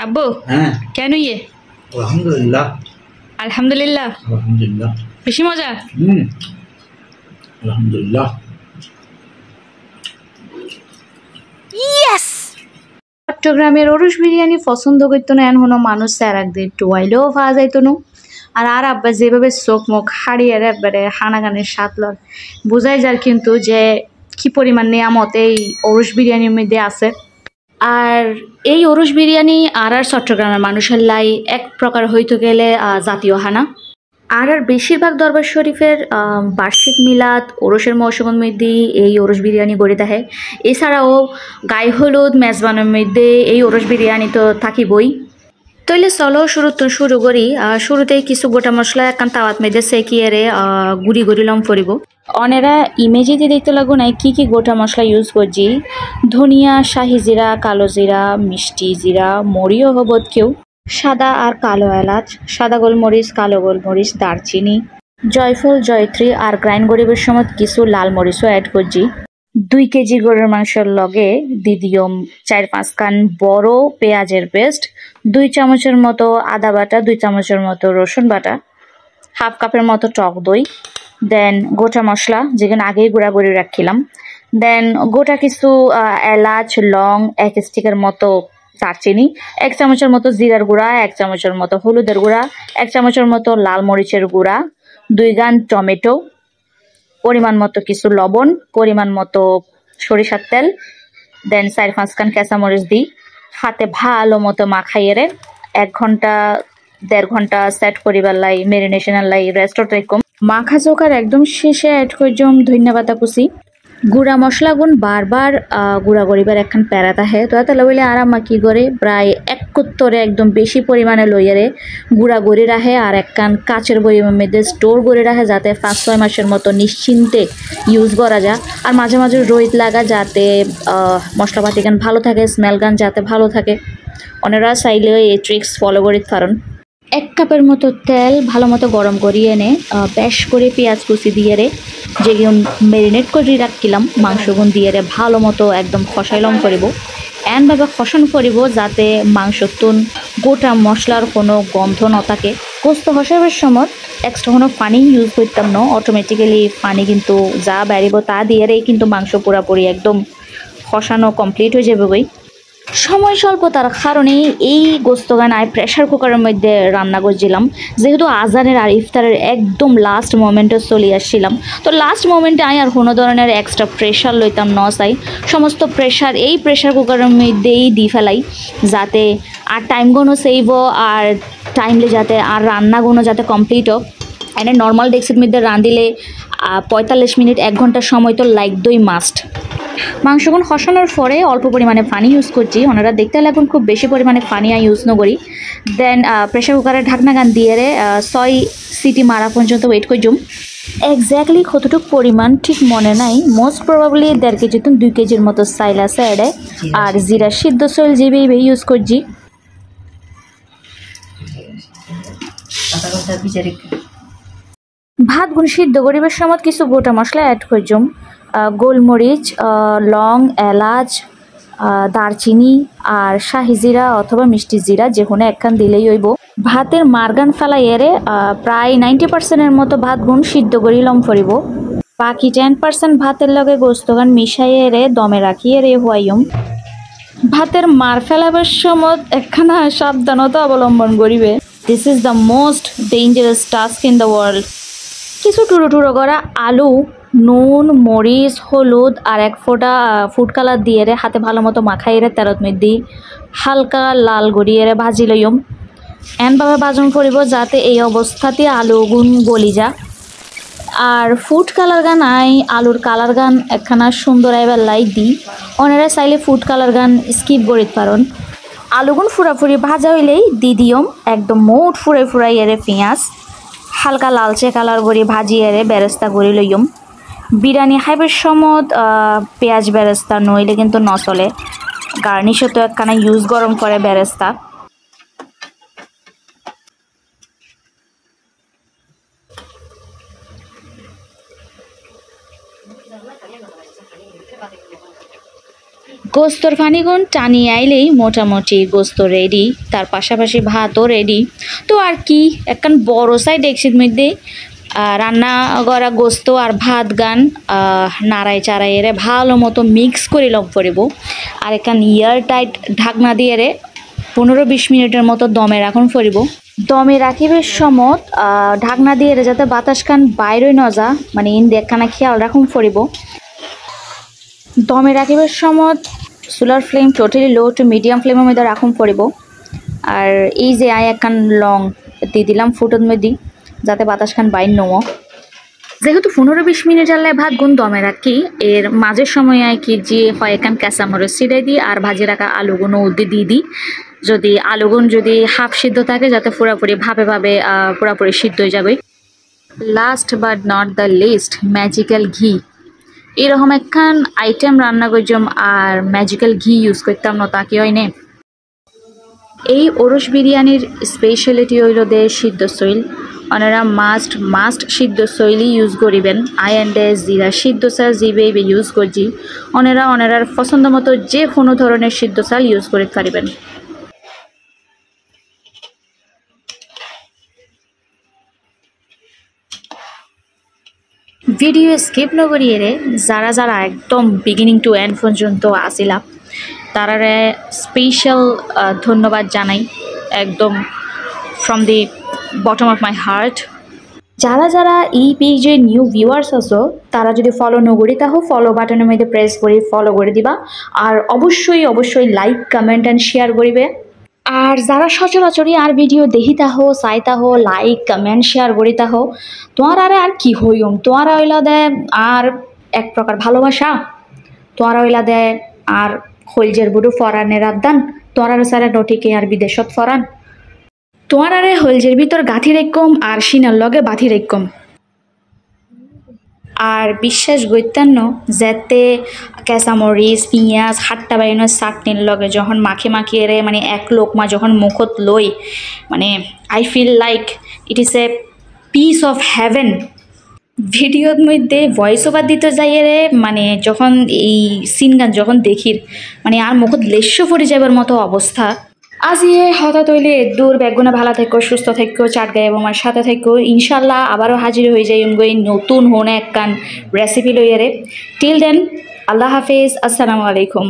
আব্বু হ্যাঁ কেন ইয়ে আলহামদুলিল্লাহ আলহামদুলিল্লাহ আলহামদুলিল্লাহ বেশি মজা আলহামদুলিল্লাহ চট্টগ্রামের ওরস বিরিয়ানি পছন্দ করতো না এমন মানুষ স্যার একদিন টুয়াইলেও পাওয়া যাইতো না। আর আব্বা যেভাবে চোখ মুখ হারিয়ে একবারে হানাগানের স্বাদ লন বোঝাই যায় কিন্তু যে কি পরিমাণ নিয়ামত এই ওরস বিরিয়ানির মধ্যে আছে। আর এই ওরস বিরিয়ানি আর চট্টগ্রামের মানুষের লাই এক প্রকার হইতে গেলে জাতীয় হানা। আর বেশিরভাগ দরবার শরীফের বার্ষিক মিলাদ ওরসের মৌসুমের মধ্যে এই ওরস বিরিয়ানি গড়ে থাকে। এছাড়াও গায়ে হলুদ মেজবানের মধ্যে এই ওরস বিরিয়ানি তো থাকিবই। তাইলে চলো শুরু করি। শুরুতেই কিছু গোটা মশলা একখান তাওয়াত মেয়েদের সেকিয়ে গুড়ি গুড়ি লম করিব। অনেরা ইমেজিতে দেখতে লাগবো না কি কি গোটা মশলা ইউজ করছি। ধনিয়া, শাহি জিরা, কালো জিরা, মিষ্টি জিরা, মরিও হবত কেউ, সাদা আর কালো এলাচ, সাদা গোলমরিচ, কালো গোলমরিচ, দারচিনি, জয়ফল, জয়ত্রী আর গ্রাইন্ড গরিবের সময় কিছু লাল মরিচও অ্যাড করছি। 2 কেজি গরুর মাংসের লগে দিদিয়ম 4-5 কান বড় পেঁয়াজের পেস্ট, 2 চামচের মতো আদা বাটা, 2 চামচের মতো রসুন বাটা, 1/2 কাপের মতো টক দই, দেন গোটা মশলা যেখানে আগেই গুঁড়া করে রাখছিলাম, দেন গোটা কিছু এলাচ, লং, 1 স্টিকের মতো দারচিনি, 1 চামচের মতো জিরার গুঁড়া, 1 চামচের মতো হলুদের গুঁড়া, 1 চামচের মতো লাল মরিচের গুঁড়া, 2 গান টমেটো, পরিমাণ মতো কিছু লবণ, পরিমাণ মতো সরিষার তেল, দেন 4-5 কান কাঁচামরিচ দিই হাতে ভালো মতো মাখাইয়ে 1 ঘন্টা 1.5 ঘন্টা সেট করিবার লাই মেরিনেশনের লাই রেস্টুরেন্ট রাখুম। মাখা চোখার একদম শেষে অ্যাড করলাম ধনিয়া পাতা কুচি। গুঁড়া মশলা গুণ বারবার গুঁড়া করিবার একখান প্যারাত আহে তো এত লইলে আরামা কি করে প্রায় 71 একদম বেশি পরিমাণে লইয়ারে গুঁড়া গড়ি রাখে আর একখান কাচের বইয়ের মধ্যে স্টোর করে রাখে যাতে 5-6 মাসের মতো নিশ্চিন্তে ইউজ করা যায়। আর মাঝে মাঝে রোদ লাগা যাতে মশলাপাতি গান ভালো থাকে, স্মেল গান যাতে ভালো থাকে। ওনারা চাইলে এই ট্রিক্স ফলো করিতে পারেন। 1 কাপের মতো তেল ভালো মতো গরম করিয়ে এনে বেশ করে পেঁয়াজ কুচি দিয়ে যেগুন ম্যারিনেট করে রাখছিলাম মাংসগুন দিয়ে ভালো মতো একদম খসাইলম করিব। এমনভাবে খসান করিব যাতে মাংসতুন গোটা মশলার কোনো গন্ধ না থাকে। গোস্ত খসাইবার সময় এক্সট্রা কোনো পানি ইউজ করতাম না, অটোমেটিক্যালি পানি কিন্তু যা বেরিব তা দিয়ে কিন্তু মাংস পুরাপুরি একদম খসানো কমপ্লিট হয়ে যাবে। সময় স্বল্পতার কারণে এই গোস্তগান আয় প্রেশার কুকারের মধ্যে রান্না করছিলাম, যেহেতু আজানের আর ইফতারের একদম লাস্ট মোমেন্টে চলে আসছিলাম। তো লাস্ট মোমেন্টে আয় আর কোনো ধরনের এক্সট্রা প্রেশার লইতাম ন চাই, সমস্ত প্রেশার এই প্রেশার কুকারের মধ্যেই দি ফেলাই যাতে আর টাইমগুলো সেভ আর টাইমলি যাতে আর রান্নাগুলো যাতে কমপ্লিট হোক। এনে নর্মাল ডেক্সির মধ্যে রাঁধিলে 45 মিনিট 1 ঘন্টা সময় তো লাগতই মাস্ট। মাংসগুলো খসানোর পরে অল্প পরিমাণে পানি ইউজ করছি। ওনারা দেখতে লাগুন খুব বেশি পরিমাণে পানি ইউজ না করি। দেন প্রেশার কুকারের ঢাকনা গান দিয়ে 6 সিটি মারা পর্যন্ত ওয়েট করছুম। এক্স্যাক্টলি কতটুকু পরিমাণ ঠিক মনে নাই, মোস্ট প্রবাবলি 1.5 কেজি তো 2 কেজির মতো চাইল আছে এডে। আর জিরা সিদ্ধ চাইল যেবে ইউজ করছি। ভাত গুণ সিদ্ধ করিবার সময় কিছু গোটা মশলা অ্যাড করছুম, গোলমরিচ, লং, এলাচ, দারচিনি আর শাহি জিরা অথবা মিষ্টি জিরা যে কোনো একখান দিলেই হইব। ভাতের মারগান ফেলাই প্রায় 90% মতো ভাত গুণ সিদ্ধ করি লম ফরিব। বাকি 10% ভাতের লগে গোস্তগান মিশাইয়ে দমে রাখিয়ে হুয়াইম। ভাতের মার ফেলাবার সময় একখানা সাবধানতা অবলম্বন করিবে। This is the most dangerous task in the world. কিছু টুরো করা আলু, নুন, মরিচ, হলুদ আর 1 ফোঁটা ফুড কালার দিয়ে হাতে ভালো মতো মাখাইয়ে তেলত মধ্যে হালকা লাল গড়িয়ে ভাজি লইম। এমনভাবে ভাজন করিব যাতে এই অবস্থাতে আলু গুণ গলি যা। আর ফুড কালার গান আলুর কালার গান একখানা সুন্দর এবার লাই দিই। ওনারা চাইলে ফুড কালার গান স্কিপ করিতে পারেন। আলুগুন ফুরাফুরি ভাজা হইলেই দিদিয়ম একদম মোট ফুরাই পেঁয়াজ হালকা লালচে কালার করে ভাজিয়ে বেরেস্তা করে লইম। বিরিয়ানি খাইবার সময় পেঁয়াজ বেরেস্তা নইলে কিন্তু নচলে। গার্নিশও তো একখানা ইউজ গরম করে বেরেস্তা। গোস্তর ফানিগুন টানি আইলেই মোটামুটি গোস্ত রেডি, তার পাশাপাশি ভাতও রেডি। তো আর কি, একখান বড় সাই ডেকচির মধ্যে রান্না করা গোস্ত আর ভাত গান নাড়াই চাড়াই এরে ভালো মতো মিক্স করে লগ করিব। আর একখান ইয়ার টাইট ঢাকনা দিয়ে রে 15-20 মিনিটের মতো দমে রাখুন ফরিব। দমে রাখিবের সময় ঢাকনা দিয়ে রে যাতে বাতাস খান বাইরে ন যা, মানে ইন একখানা খেয়াল রাখুন ফরিব। দমে রাখিবার সময় চুলার flame totally low to medium ফ্লেমের মধ্যে রাখুন পড়িব। আর এই যে একখান লং দিয়ে দিলাম ফুটোর মধ্যে যাতে বাতাস খান বাইর নম। যেহেতু 15-20 মিনিট আল্লাহ ভাত গুণ দমে রাখি, এর মাঝের সময় কি যে হয় একখান কাঁচামরিচ ছিটাই দিই আর ভাজি রাখা আলুগুলো উদ্দি দিয়ে দিই। যদি আলুগুন যদি হাফ সিদ্ধ থাকে যাতে পুরাপুরি ভাবে পুরাপুরি সিদ্ধ হয়ে যাবে। Last but not the least, magical ghee. এরকম একখান আইটেম রান্না করতাম আর ম্যাজিক্যাল ঘি ইউজ করতাম না তা কি হয় না। এই ওরস বিরিয়ানির স্পেশালিটি হইল দে সিদ্ধ সইল। ওনারা মাস্ট সিদ্ধ সইলই ইউজ করিবেন। আই অ্যান্ড এস জিরা সিদ্ধ চাল জিবে ইউজ করছি, ওনারার পছন্দ মতো যে কোনো ধরনের সিদ্ধ চাল ইউজ করে পারিবেন। ভিডিও স্কিপ নকরিয়ে রে যারা যারা একদম বিগিনিং টু এন্ড পর্যন্ত আসিলা তারারে স্পেশাল ধন্যবাদ জানাই একদম from the bottom of my heart. যারা যারা এই পেজে নিউ ভিউয়ার্স আছো তারা যদি ফলো নকরি তাহো ফলো বাটনের মধ্যে প্রেস করে ফলো করে দিবা। আর অবশ্যই লাইক কমেন্ট অ্যান্ড শেয়ার করিবে। আর যারা সচরাচরই আর ভিডিও দেখিতা হো চাইতা হো লাইক কমেন্ট শেয়ার করিতা হো, তোমার আর কি হইম, তোমার হইলা দে আর এক প্রকার ভালোবাসা, তোমার হইলা দে আর হলজের বুড়ো ফরানের আদান, তোমার সারা নটিকে আর বিদেশত ফরান, তোমার আরে হলজের ভিতর গাঁথি রেকম আর সিনার লগে বাঁধি রেকম। আর বিশ্বাস গইতান্ন যাতে কেঁচামরিচ পিঁয়াজ হাট্টা বাইনের চাটনির লগে যখন মাখিয়ে রে মানে এক লোকমা যখন মুখত লই, মানে I feel like it is a piece of heaven. ভিডিওর মধ্যে ভয়েস ওভার দিতে যাইয়ে রে মানে যখন এই সিন গান যখন দেখির মানে আর মুখত লেস্য পড়ে যাবার মতো অবস্থা। আজ হঠাৎ হইলে দূর ব্যাগুনা ভালো থাকো, সুস্থ থাকো, চাট গায়ে আমার সাথে থাকো। ইনশাল্লাহ আবারও হাজির হয়ে যাই নতুন হোনে একখান রেসিপি লইয়ারে। টিল দেন আল্লাহ হাফেজ, আসসালামু আলাইকুম।